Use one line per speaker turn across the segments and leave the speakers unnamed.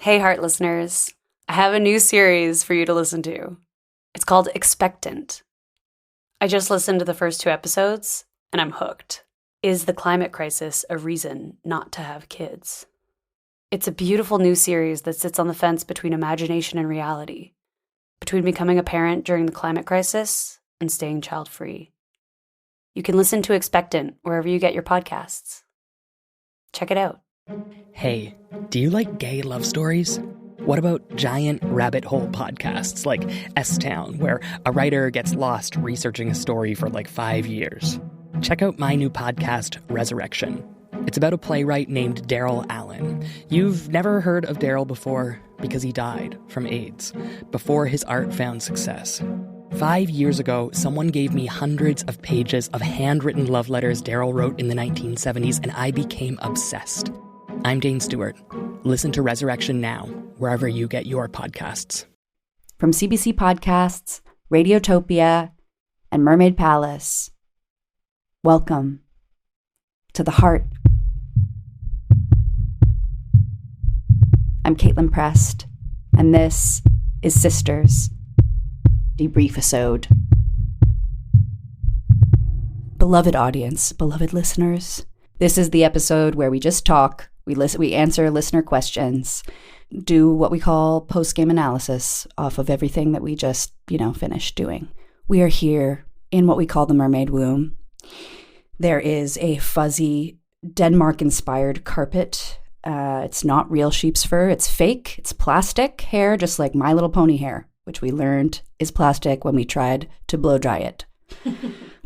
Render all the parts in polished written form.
Hey, Heart listeners. I have a new series for you to listen to. It's called Expectant. I just listened to the first 2 episodes, and I'm hooked. Is the climate crisis a reason not to have kids? It's a beautiful new series that sits on the fence between imagination and reality, between becoming a parent during the climate crisis and staying child-free. You can listen to Expectant wherever you get your podcasts. Check it out.
Hey, do you like gay love stories? What about giant rabbit hole podcasts like S-Town, where a writer gets lost researching a story for like 5 years? Check out my new podcast, Resurrection. It's about a playwright named Daryl Allen. You've never heard of Daryl before because he died from AIDS before his art found success. 5 years ago, someone gave me hundreds of pages of handwritten love letters Daryl wrote in the 1970s, and I became obsessed. I'm Dane Stewart. Listen to Resurrection now, wherever you get your podcasts.
From CBC Podcasts, Radiotopia, and Mermaid Palace, welcome to the Heart. I'm Caitlin Prest, and this is Sisters, Debreif-isode. Beloved audience, beloved listeners, this is the episode where we just talk. We answer listener questions, do what we call post-game analysis off of everything that we just, finished doing. We are here in what we call the mermaid womb. There is a fuzzy Denmark-inspired carpet. It's not real sheep's fur. It's fake. It's plastic hair, just like My Little Pony hair, which we learned is plastic when we tried to blow dry it.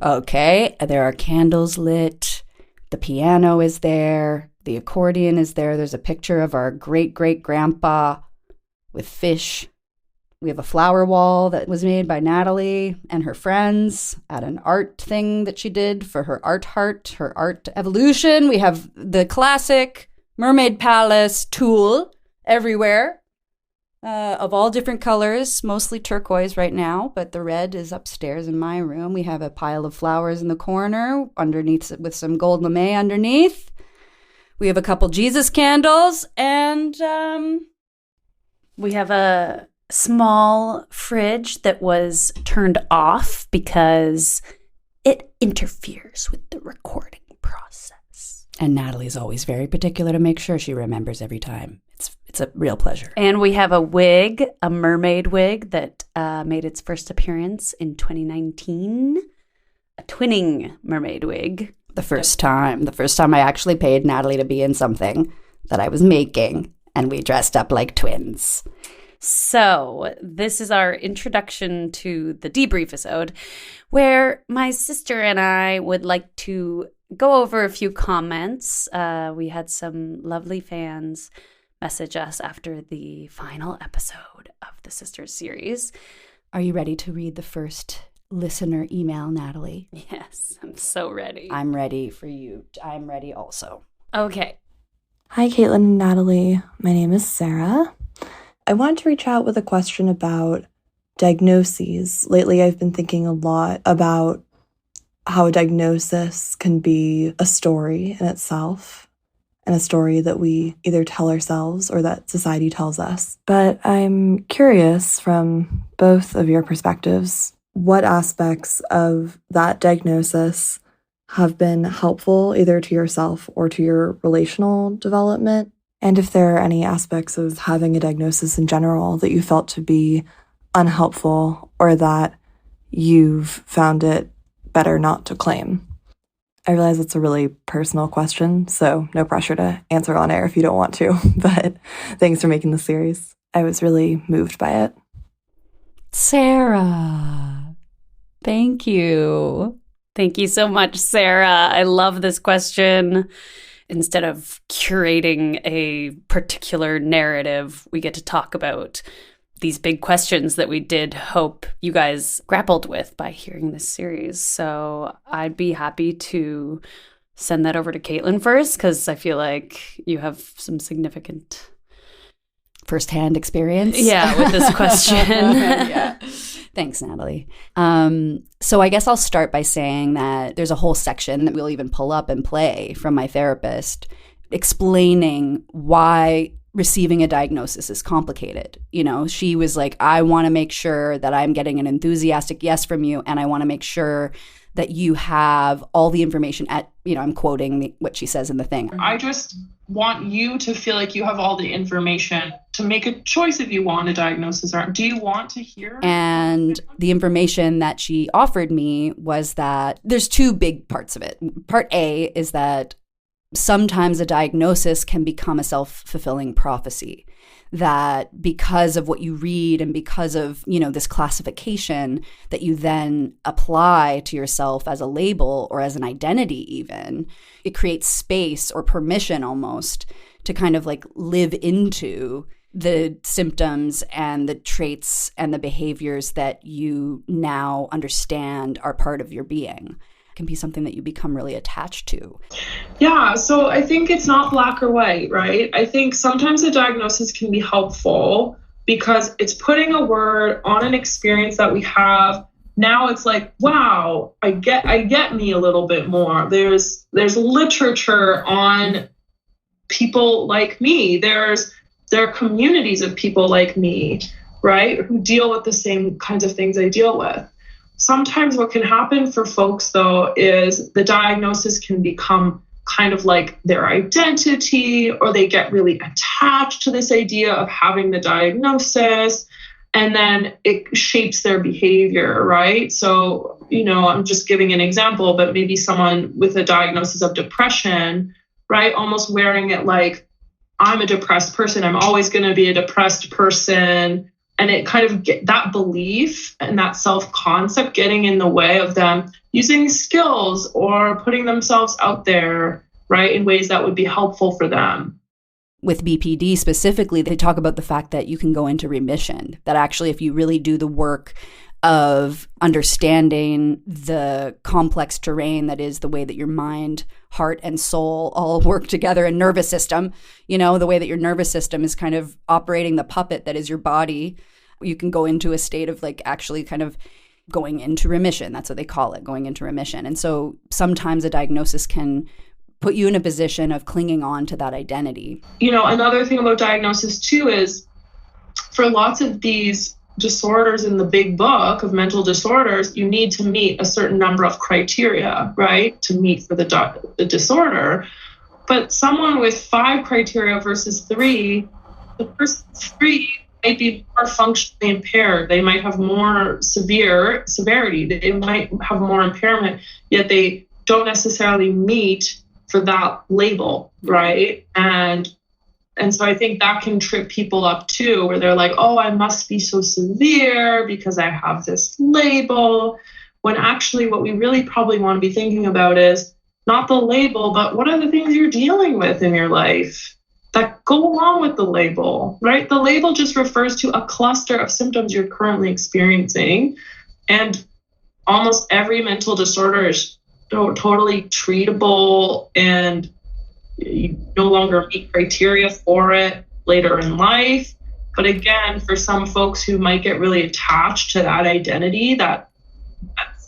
Okay, there are candles lit. The piano is there. The accordion is there. There's a picture of our great-great-grandpa with fish. We have a flower wall that was made by Natalie and her friends at an art thing that she did for her art heart, her art evolution. We have the classic Mermaid Palace tulle everywhere of all different colors, mostly turquoise right now, but the red is upstairs in my room. We have a pile of flowers in the corner underneath with some gold lame underneath. We have a couple Jesus candles, and we have a small fridge that was turned off because it interferes with the recording process. And Natalie's always very particular to make sure she remembers every time. It's a real pleasure. And we have a wig, a mermaid wig that made its first appearance in 2019. A twinning mermaid wig. The first time I actually paid Natalie to be in something that I was making, and we dressed up like twins. So this is our introduction to the Debreif-isode, where my sister and I would like to go over a few comments. We had some lovely fans message us after the final episode of the Sisters series. Are you ready to read the first listener email, Natalie?
Yes, I'm so ready.
I'm ready for you. I'm ready also.
Okay.
Hi, Caitlin and Natalie. My name is Sarah. I wanted to reach out with a question about diagnoses. Lately, I've been thinking a lot about how a diagnosis can be a story in itself, and a story that we either tell ourselves or that society tells us. But I'm curious from both of your perspectives, what aspects of that diagnosis have been helpful either to yourself or to your relational development? And if there are any aspects of having a diagnosis in general that you felt to be unhelpful or that you've found it better not to claim. I realize it's a really personal question, so no pressure to answer on air if you don't want to, but thanks for making the series. I was really moved by it.
Sarah, thank you.
Thank you so much, Sarah. I love this question. Instead of curating a particular narrative, we get to talk about these big questions that we did hope you guys grappled with by hearing this series. So I'd be happy to send that over to Caitlin first, because I feel like you have some significant
firsthand experience.
Yeah, with this question.
Yeah. Thanks, Natalie. So I guess I'll start by saying that there's a whole section that we'll even pull up and play from my therapist explaining why receiving a diagnosis is complicated. You know, she was like, I want to make sure that I'm getting an enthusiastic yes from you, and I want to make sure that you have all the information at, you know, I'm quoting what she says in the thing.
I just want you to feel like you have all the information to make a choice if you want a diagnosis or do you want to hear?
And the information that she offered me was that there's two big parts of it. Part A is that sometimes a diagnosis can become a self-fulfilling prophecy, that because of what you read and because of, you know, this classification that you then apply to yourself as a label or as an identity even, it creates space or permission almost to kind of like live into the symptoms and the traits and the behaviors that you now understand are part of your being. Can be something that you become really attached to.
Yeah, so I think it's not black or white, right? I think sometimes a diagnosis can be helpful because it's putting a word on an experience that we have. Now it's like, wow, I get me a little bit more. There's literature on people like me. There are communities of people like me, right, who deal with the same kinds of things I deal with. Sometimes what can happen for folks, though, is the diagnosis can become kind of like their identity, or they get really attached to this idea of having the diagnosis, and then it shapes their behavior, right? So, you know, I'm just giving an example, but maybe someone with a diagnosis of depression, right, almost wearing it like, I'm a depressed person, I'm always going to be a depressed person. And it kind of get that belief and that self-concept getting in the way of them using skills or putting themselves out there, right, in ways that would be helpful for them.
With BPD specifically, they talk about the fact that you can go into remission, that actually if you really do the work of understanding the complex terrain that is the way that your mind, heart, and soul all work together, and nervous system, you know, the way that your nervous system is kind of operating the puppet that is your body, you can go into a state of like actually kind of going into remission. That's what they call it, going into remission. And so sometimes a diagnosis can put you in a position of clinging on to that identity.
You know, another thing about diagnosis too is for lots of these disorders in the big book of mental disorders, you need to meet a certain number of criteria, right, to meet for the disorder. But someone with 5 criteria versus 3, the person 3 might be more functionally impaired. They might have more severity. They might have more impairment, yet they don't necessarily meet for that label, right? And so I think that can trip people up too, where they're like, oh, I must be so severe because I have this label. When actually what we really probably want to be thinking about is not the label, but what are the things you're dealing with in your life that go along with the label, right? The label just refers to a cluster of symptoms you're currently experiencing. And almost every mental disorder is totally treatable, and you no longer meet criteria for it later in life. But again, for some folks who might get really attached to that identity, that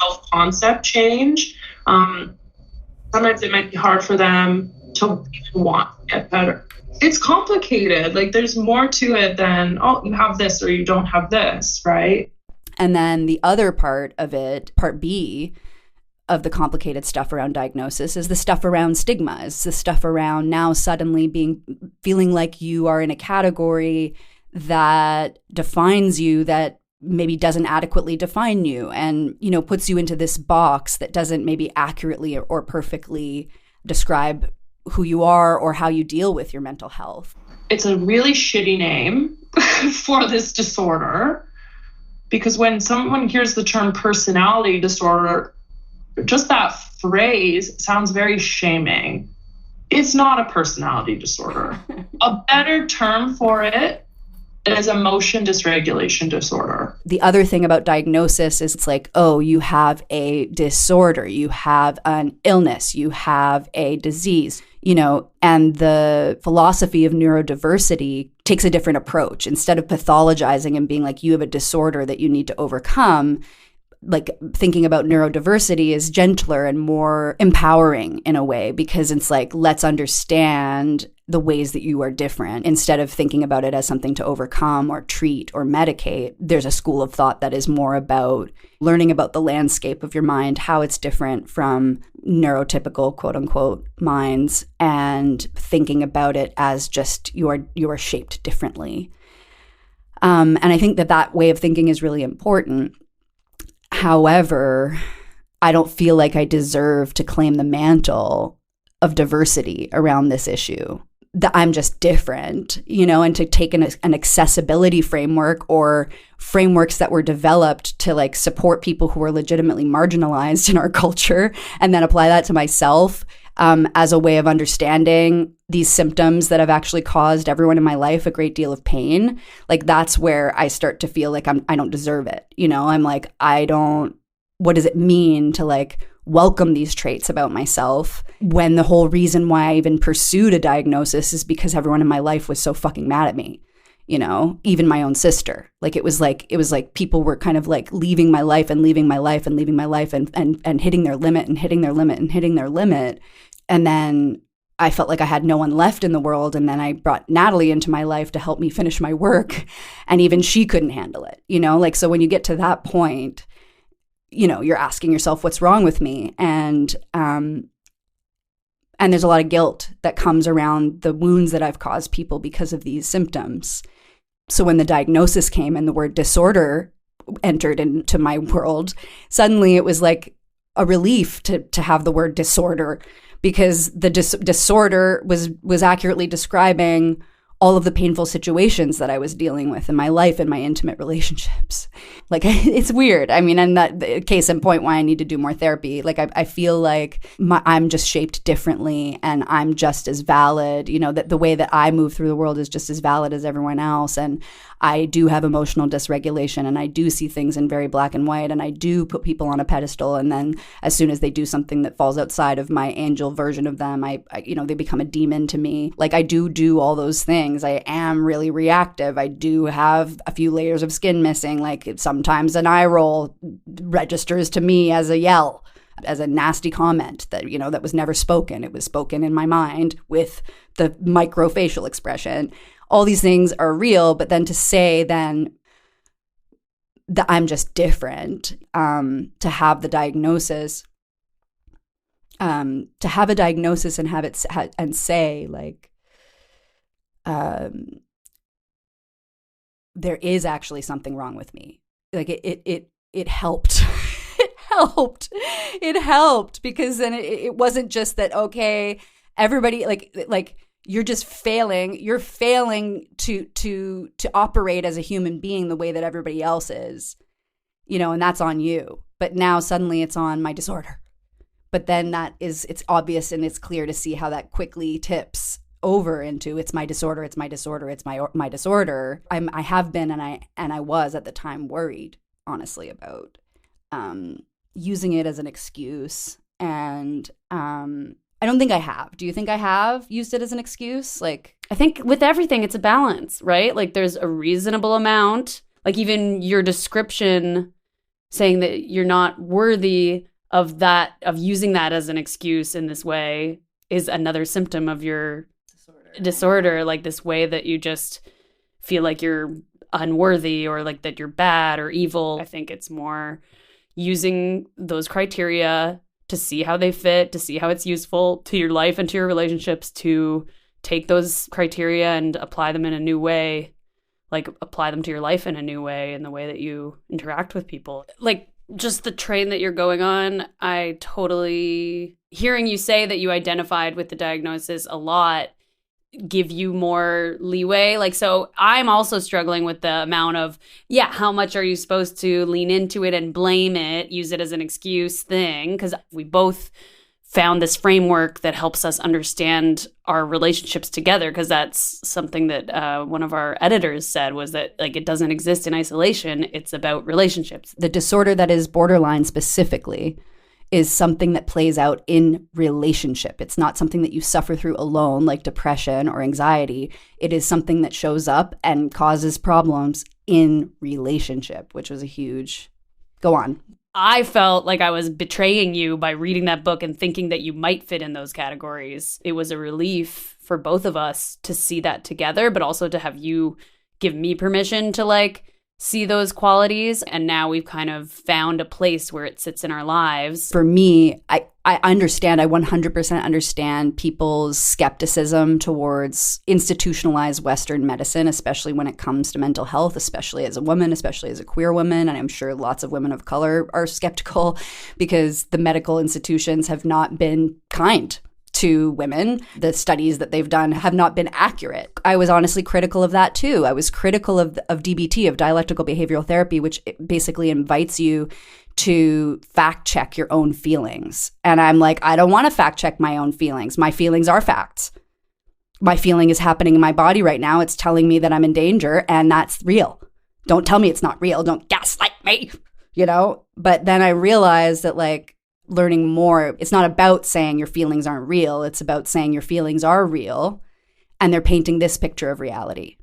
self-concept change, sometimes it might be hard for them to even want to get better. It's complicated. Like there's more to it than, oh, you have this or you don't have this, right?
And then the other part of it, part B, of the complicated stuff around diagnosis is the stuff around stigma, is the stuff around now suddenly feeling like you are in a category that defines you that maybe doesn't adequately define you, and, you know, puts you into this box that doesn't maybe accurately or perfectly describe who you are or how you deal with your mental health.
It's a really shitty name for this disorder, because when someone hears the term personality disorder, just that phrase sounds very shaming. It's not a personality disorder. A better term for it is emotion dysregulation disorder.
The other thing about diagnosis is it's like, oh, you have a disorder, you have an illness, you have a disease, you know, and the philosophy of neurodiversity takes a different approach. Instead of pathologizing and being like, you have a disorder that you need to overcome, like thinking about neurodiversity is gentler and more empowering in a way, because it's like, let's understand the ways that you are different instead of thinking about it as something to overcome or treat or medicate. There's a school of thought that is more about learning about the landscape of your mind, how it's different from neurotypical, quote unquote, minds, and thinking about it as just you are shaped differently. And I think that way of thinking is really important. However, I don't feel like I deserve to claim the mantle of diversity around this issue. That I'm just different, and to take an accessibility framework or frameworks that were developed to like support people who are legitimately marginalized in our culture, and then apply that to myself as a way of understanding these symptoms that have actually caused everyone in my life a great deal of pain. Like, that's where I start to feel like I don't deserve it. I'm like, what does it mean to like welcome these traits about myself when the whole reason why I even pursued a diagnosis is because everyone in my life was so fucking mad at me, even my own sister. Like, it was like people were kind of like leaving my life and leaving my life and leaving my life and hitting their limit and hitting their limit and hitting their limit. And then I felt like I had no one left in the world. And then I brought Natalie into my life to help me finish my work. And even she couldn't handle it, like, so when you get to that point, you're asking yourself, what's wrong with me? And there's a lot of guilt that comes around the wounds that I've caused people because of these symptoms. So when the diagnosis came and the word disorder entered into my world, suddenly it was like a relief to have the word disorder, because the disorder was accurately describing all of the painful situations that I was dealing with in my life and my intimate relationships. Like, it's weird. I mean, and that case in point why I need to do more therapy. Like, I feel like I'm just shaped differently, and I'm just as valid, that the way that I move through the world is just as valid as everyone else. And I do have emotional dysregulation, and I do see things in very black and white, and I do put people on a pedestal. And then as soon as they do something that falls outside of my angel version of them, I they become a demon to me. Like, I do all those things. I am really reactive. I do have a few layers of skin missing. Like, sometimes an eye roll registers to me as a yell, as a nasty comment that, that was never spoken. It was spoken in my mind with the microfacial expression. All these things are real, but then to say then that I'm just different, to have the diagnosis, and have it and say like, there is actually something wrong with me. Like, it helped. It helped because then it wasn't just that, okay, everybody like you're just failing. You're failing to operate as a human being the way that everybody else is, and that's on you. But now suddenly it's on my disorder. But then it's obvious and it's clear to see how that quickly tips over into it's my disorder, it's my disorder, it's my disorder. I have been and I was at the time worried, honestly, about using it as an excuse. And I don't think I have. Do you think I have used it as an excuse? Like,
I think with everything, it's a balance, right? Like, there's a reasonable amount. Like, even your description saying that you're not worthy of using that as an excuse in this way is another symptom of your disorder. Like, this way that you just feel like you're unworthy or like that you're bad or evil. I think it's more using those criteria to see how they fit, to see how it's useful to your life and to your relationships, to take those criteria and apply them in a new way, like apply them to your life in a new way, in the way that you interact with people. Like, just the train that you're going on, I totally, hearing you say that you identified with the diagnosis a lot, give you more leeway. Like, so I'm also struggling with the amount of, how much are you supposed to lean into it and blame it, use it as an excuse thing? Because we both found this framework that helps us understand our relationships together, because that's something that one of our editors said, was that like it doesn't exist in isolation. It's about relationships.
The disorder that is borderline specifically is something that plays out in relationship. It's not something that you suffer through alone, like depression or anxiety. It is something that shows up and causes problems in relationship, which was a huge... Go on.
I felt like I was betraying you by reading that book and thinking that you might fit in those categories. It was a relief for both of us to see that together, but also to have you give me permission to like see those qualities. And now we've kind of found a place where it sits in our lives.
For me, I understand, I 100% understand people's skepticism towards institutionalized Western medicine, especially when it comes to mental health, especially as a woman, especially as a queer woman. And I'm sure lots of women of color are skeptical because the medical institutions have not been kind to women. The studies that they've done have not been accurate. I was honestly critical of that too. I was critical of DBT, of dialectical behavioral therapy, which basically invites you to fact check your own feelings. And I'm like, I don't want to fact check my own feelings. My feelings are facts. My feeling is happening in my body right now. It's telling me that I'm in danger, and that's real. Don't tell me it's not real. Don't gaslight me, you know? But then I realized that like, learning more, it's not about saying your feelings aren't real. It's about saying your feelings are real and they're painting this picture of reality.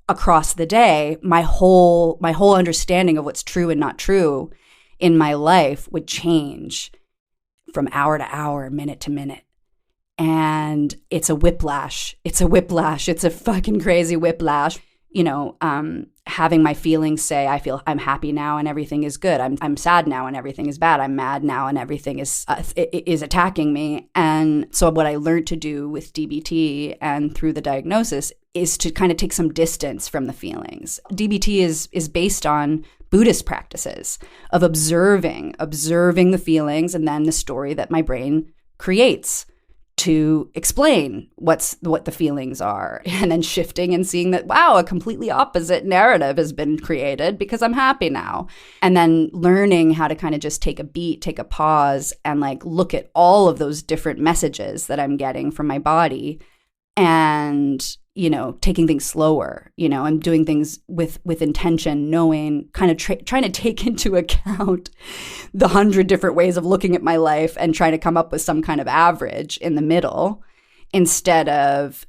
Across the day, my whole understanding of what's true and not true in my life would change from hour to hour, minute to minute. And it's a whiplash. It's a fucking crazy whiplash. You know, having my feelings say, I'm happy now and everything is good. I'm sad now and everything is bad. I'm mad now and everything is attacking me. And so what I learned to do with DBT and through the diagnosis is to kind of take some distance from the feelings. DBT is based on Buddhist practices of observing the feelings and then the story that my brain creates to explain what the feelings are, and then shifting and seeing that, wow, a completely opposite narrative has been created because I'm happy now. And then learning how to kind of just take a beat, take a pause, and like look at all of those different messages that I'm getting from my body, and, you know, taking things slower, you know, and doing things with intention, knowing, kind of trying to take into account the 100 different ways of looking at my life and trying to come up with some kind of average in the middle instead of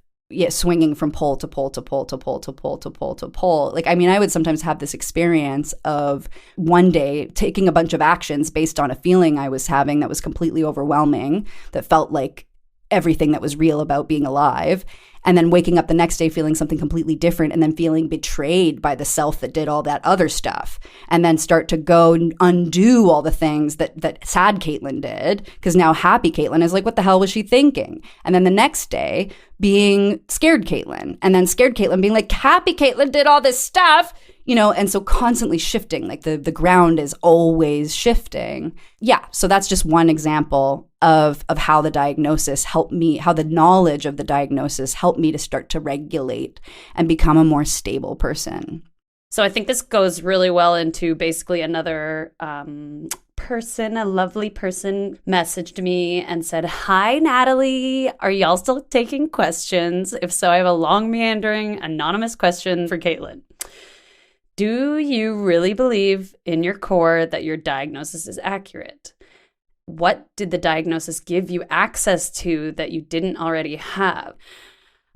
swinging from pole to pole to pole to pole to pole to pole to pole. Like, I mean, I would sometimes have this experience of one day taking a bunch of actions based on a feeling I was having that was completely overwhelming, that felt like everything that was real about being alive, and then waking up the next day feeling something completely different, and then feeling betrayed by the self that did all that other stuff, and then start to go and undo all the things that sad Caitlin did, because now happy Caitlin is like, what the hell was she thinking? And then the next day being scared Caitlin, and then scared Caitlin being like, happy Caitlin did all this stuff, you know, and so constantly shifting, like the ground is always shifting. Yeah, so that's just one example of how the diagnosis helped me, how the knowledge of the diagnosis helped me to start to regulate and become a more stable person.
So I think this goes really well into basically another person, a lovely person messaged me and said, "Hi, Natalie, are y'all still taking questions? If so, I have a long, meandering, anonymous question for Caitlin. Do you really believe in your core that your diagnosis is accurate? What did the diagnosis give you access to that you didn't already have?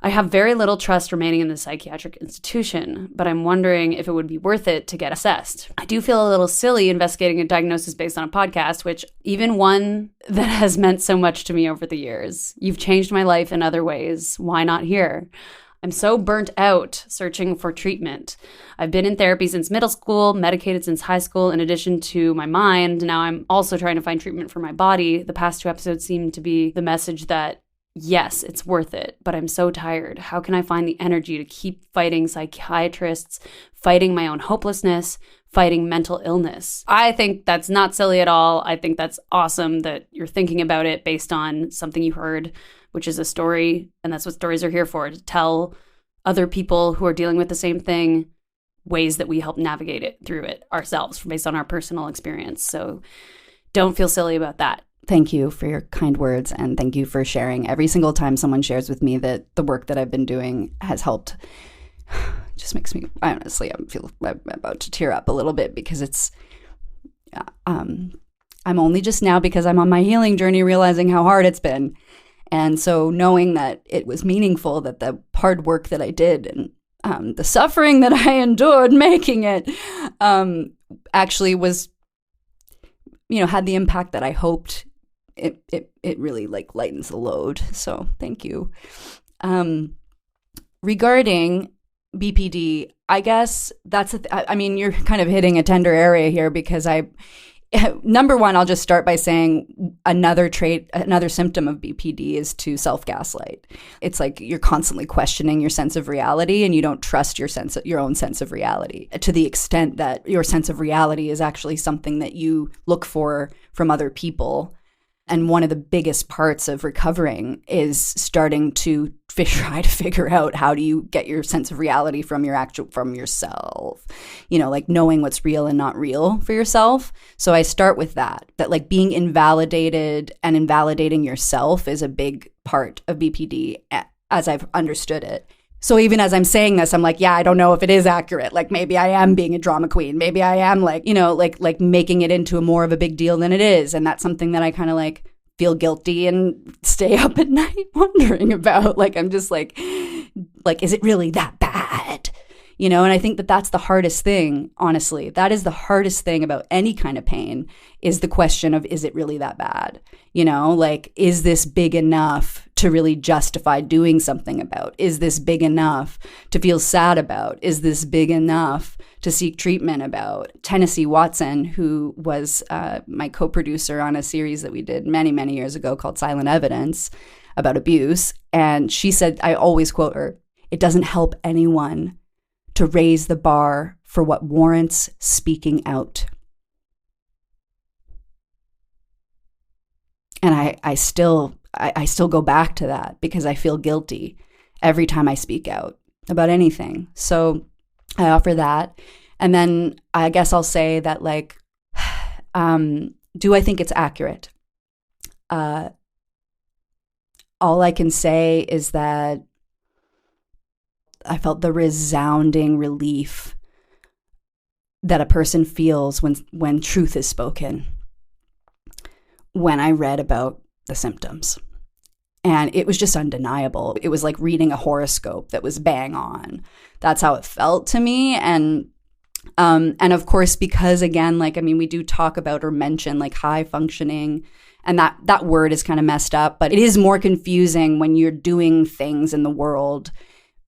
I have very little trust remaining in the psychiatric institution, but I'm wondering if it would be worth it to get assessed. I do feel a little silly investigating a diagnosis based on a podcast, which even one that has meant so much to me over the years. You've changed my life in other ways. Why not here? I'm so burnt out searching for treatment. I've been in therapy since middle school, medicated since high school. In addition to my mind, now I'm also trying to find treatment for my body. The past 2 episodes seem to be the message that, yes, it's worth it, but I'm so tired. How can I find the energy to keep fighting psychiatrists, fighting my own hopelessness, fighting mental illness? I think that's not silly at all. I think that's awesome that you're thinking about it based on something you heard, which is a story, and that's what stories are here for, to tell other people who are dealing with the same thing ways that we help navigate it through it ourselves based on our personal experience. So don't feel silly about that.
Thank you for your kind words, and thank you for sharing. Every single time someone shares with me that the work that I've been doing has helped, just makes me, honestly, I'm about to tear up a little bit, because it's, I'm only just now, because I'm on my healing journey, realizing how hard it's been. And so knowing that it was meaningful, that the hard work that I did and the suffering that I endured making it actually was had the impact that I hoped, it really like lightens the load. So thank you. Regarding BPD, I guess that's I mean, you're kind of hitting a tender area here, because number one, I'll just start by saying another symptom of BPD is to self-gaslight. It's like you're constantly questioning your sense of reality, and you don't trust your own sense of reality, to the extent that your sense of reality is actually something that you look for from other people. And one of the biggest parts of recovering is starting to try to figure out, how do you get your sense of reality from yourself, like knowing what's real and not real for yourself. So I start with that like being invalidated and invalidating yourself is a big part of BPD as I've understood it. So even as I'm saying this, I'm like, yeah, I don't know if it is accurate. Like maybe I am being a drama queen. Maybe I am like making it into more of a big deal than it is. And that's something that I kind of like feel guilty and stay up at night wondering about. Like, I'm just like, is it really that bad? And I think that that's the hardest thing, honestly. That is the hardest thing about any kind of pain, is the question of, is it really that bad? Is this big enough to really justify doing something about? Is this big enough to feel sad about? Is this big enough to seek treatment about? Tennessee Watson, who was my co-producer on a series that we did many, many years ago called Silent Evidence about abuse, and she said, I always quote her, "It doesn't help anyone to raise the bar for what warrants speaking out." And I still go back to that, because I feel guilty every time I speak out about anything. So I offer that. And then I guess I'll say that, like, do I think it's accurate? All I can say is that I felt the resounding relief that a person feels when truth is spoken, when I read about the symptoms. And it was just undeniable. It was like reading a horoscope that was bang on. That's how it felt to me. And of course, because again, we do talk about or mention like high functioning, and that word is kind of messed up, but it is more confusing when you're doing things in the world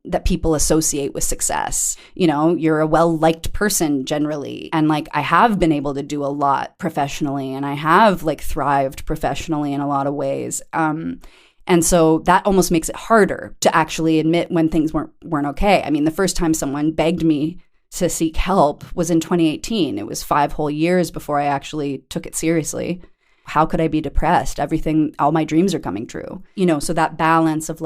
that people associate with success. You're a well-liked person generally. And I have been able to do a lot professionally, and I have thrived professionally in a lot of ways. And so that almost makes it harder to actually admit when things weren't okay. I mean, the first time someone begged me to seek help was in 2018. It was 5 whole years before I actually took it seriously. How could I be depressed? All my dreams are coming true. So that balance of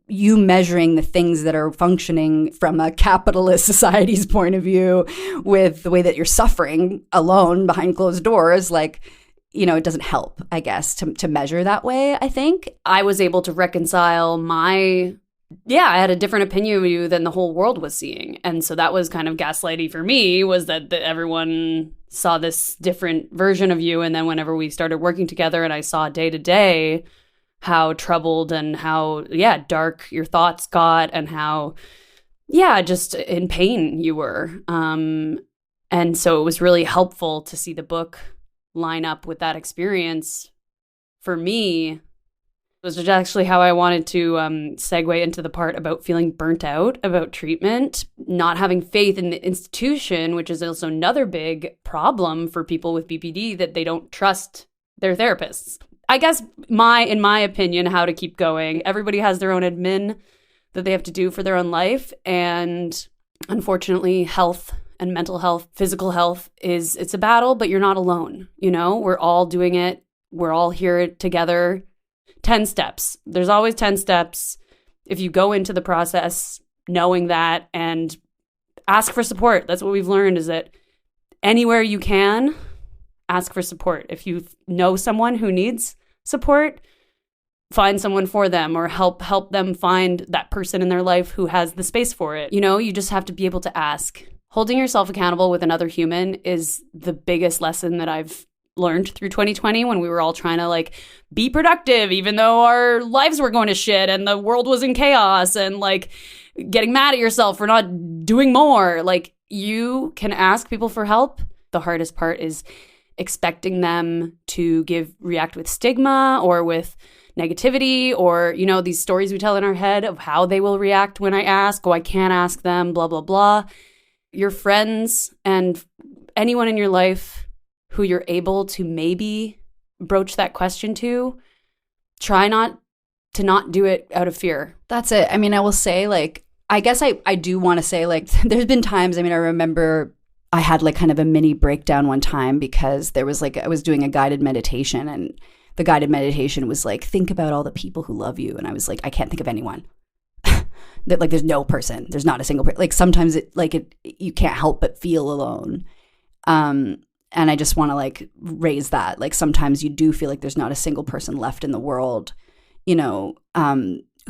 you measuring the things that are functioning from a capitalist society's point of view with the way that you're suffering alone behind closed doors, it doesn't help, I guess, to measure that way, I think.
I was able to reconcile I had a different opinion of you than the whole world was seeing. And so that was kind of gaslighty for me, was that everyone saw this different version of you. And then whenever we started working together and I saw day to day how troubled and how, dark your thoughts got, and how, just in pain you were. And so it was really helpful to see the book line up with that experience. For me, it was actually how I wanted to segue into the part about feeling burnt out about treatment, not having faith in the institution, which is also another big problem for people with BPD, that they don't trust their therapists. I guess in my opinion, how to keep going. Everybody has their own admin that they have to do for their own life. And unfortunately, health and mental health, physical health it's a battle, but you're not alone. We're all doing it. We're all here together. 10 steps. There's always 10 steps. If you go into the process knowing that and ask for support, that's what we've learned, is that anywhere you can, ask for support. If you know someone who needs support, find someone for them, or help them find that person in their life who has the space for it. You just have to be able to ask. Holding yourself accountable with another human is the biggest lesson that I've learned through 2020, when we were all trying to be productive, even though our lives were going to shit and the world was in chaos, and getting mad at yourself for not doing more. You can ask people for help. The hardest part is expecting them to react with stigma or with negativity, or, you know, these stories we tell in our head of how they will react when I ask. Oh, I can't ask them, blah, blah, blah. Your friends and anyone in your life who you're able to maybe broach that question to, try not to not do it out of fear.
That's it. I mean, I will say, like, I guess I do want to say, like, there's been times, I mean, I remember I had like kind of a mini breakdown one time because there was like, I was doing a guided meditation, and the guided meditation was like, think about all the people who love you. And I was like, I can't think of anyone. That like, there's no person, there's not a single person. Like sometimes you can't help but feel alone. And I just want to like raise that. Like sometimes you do feel like there's not a single person left in the world, you know,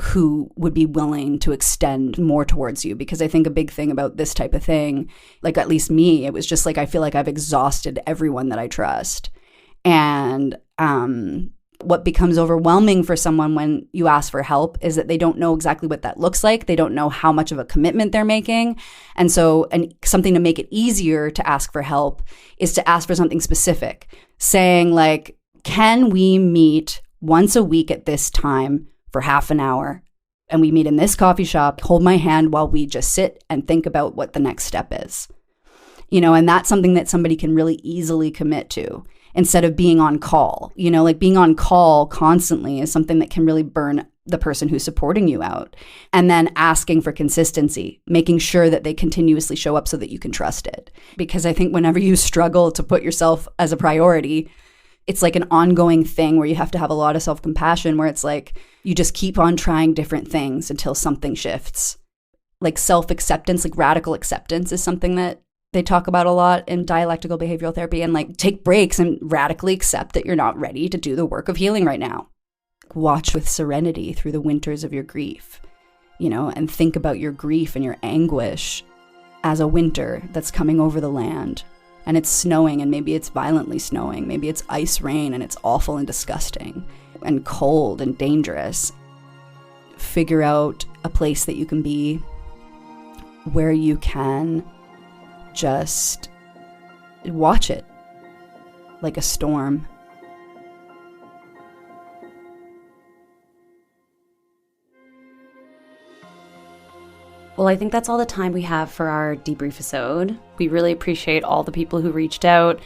who would be willing to extend more towards you. Because I think a big thing about this type of thing, like at least me, it was just like, I feel like I've exhausted everyone that I trust. And what becomes overwhelming for someone when you ask for help is that they don't know exactly what that looks like. They don't know how much of a commitment they're making. And so, and something to make it easier to ask for help is to ask for something specific, saying like, can we meet once a week at this time for half an hour? And we meet in this coffee shop, hold my hand while we just sit and think about what the next step is. You know, and that's something that somebody can really easily commit to, instead of being on call. You know, like being on call constantly is something that can really burn the person who's supporting you out. And then asking for consistency, making sure that they continuously show up so that you can trust it. Because I think whenever you struggle to put yourself as a priority, it's like an ongoing thing where you have to have a lot of self-compassion, where it's like you just keep on trying different things until something shifts. Like self-acceptance, like radical acceptance is something that they talk about a lot in dialectical behavioral therapy, and like take breaks and radically accept that you're not ready to do the work of healing right now. Watch with serenity through the winters of your grief, you know, and think about your grief and your anguish as a winter that's coming over the land. And it's snowing, and maybe it's violently snowing. Maybe it's ice rain, and it's awful and disgusting and cold and dangerous. Figure out a place that you can be where you can just watch it like a storm.
Well, I think that's all the time we have for our Debreif-isode. We really appreciate all the people who reached out.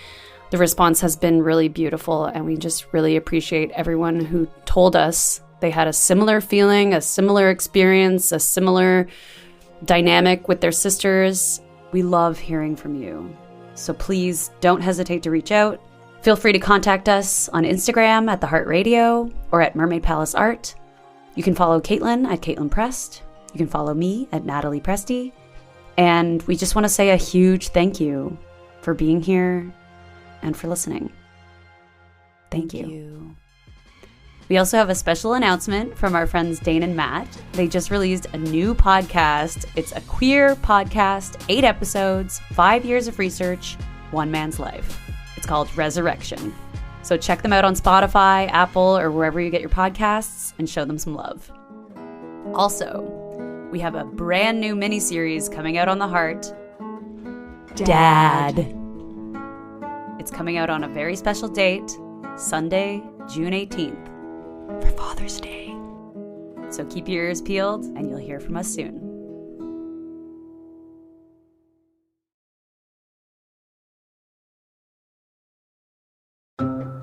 The response has been really beautiful, and we just really appreciate everyone who told us they had a similar feeling, a similar experience, a similar dynamic with their sisters. We love hearing from you. So please don't hesitate to reach out. Feel free to contact us on Instagram at The Heart Radio or at Mermaid Palace Art. You can follow Caitlin at Caitlin Prest. You can follow me at Natalie Presti. And we just want to say a huge thank you for being here and for listening. Thank you. We also have a special announcement from our friends Dane and Matt. They just released a new podcast. It's a queer podcast, 8 episodes, 5 years of research, one man's life. It's called Resurrection. So check them out on Spotify, Apple, or wherever you get your podcasts, and show them some love. Also, we have a brand new miniseries coming out on The Heart, Dad. It's coming out on a very special date, Sunday, June 18th. For Father's Day. So keep your ears peeled, and you'll hear from us soon.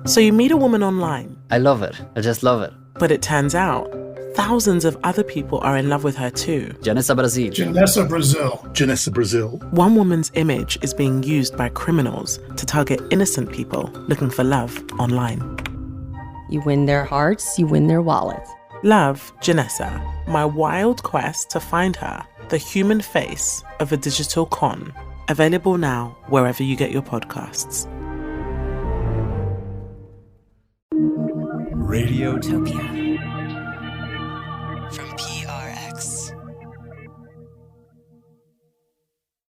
So you meet a woman online.
I love it. I just love it.
But it turns out thousands of other people are in love with her too.
Janessa Brazil.
Janessa Brazil. Janessa Brazil.
One woman's image is being used by criminals to target innocent people looking for love online.
You win their hearts, you win their wallets.
Love, Janessa, my wild quest to find her, the human face of a digital con. Available now wherever you get your podcasts.
Radiotopia. From P